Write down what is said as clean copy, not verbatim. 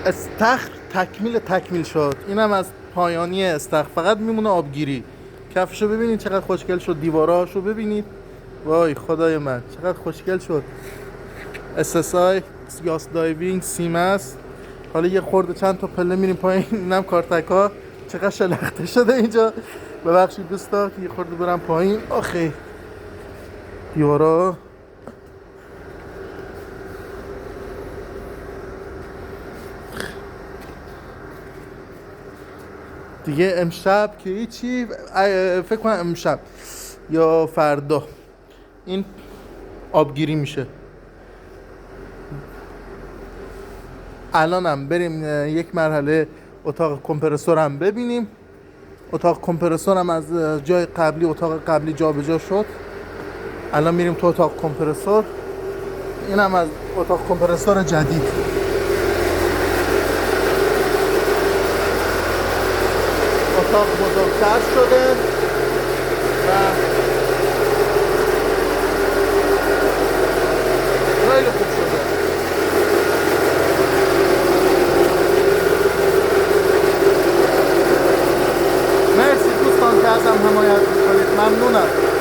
استخر تکمیل شد. اینم از پایانی استخر، فقط میمونه آبگیری. کفشو ببینید چقدر خوشگل شد، دیواراشو ببینید، وای خدای من چقدر خوشگل شد. SSI یاس دایوینگ سیمس. حالا یه خورده چند تا پله میریم پایین. اینم کارتکا چقدر شلخته شده اینجا. ببخشید دوستا که یه خورده برم پایین. آخه دیوارا دیگه امشب که هیچی، فکر کنم امشب یا فردا این آبگیری میشه. الانم بریم یک مرحله اتاق کمپرسورم ببینیم. اتاق کمپرسورم از جای قبلی، اتاق قبلی جابجا شد. الان میریم تو اتاق کمپرسور. اینم از اتاق کمپرسور جدید. اتاق بزرگتر شده و خیلی خوب شده. مرسی دوستان که ازم حمایت میکنید، ممنونم.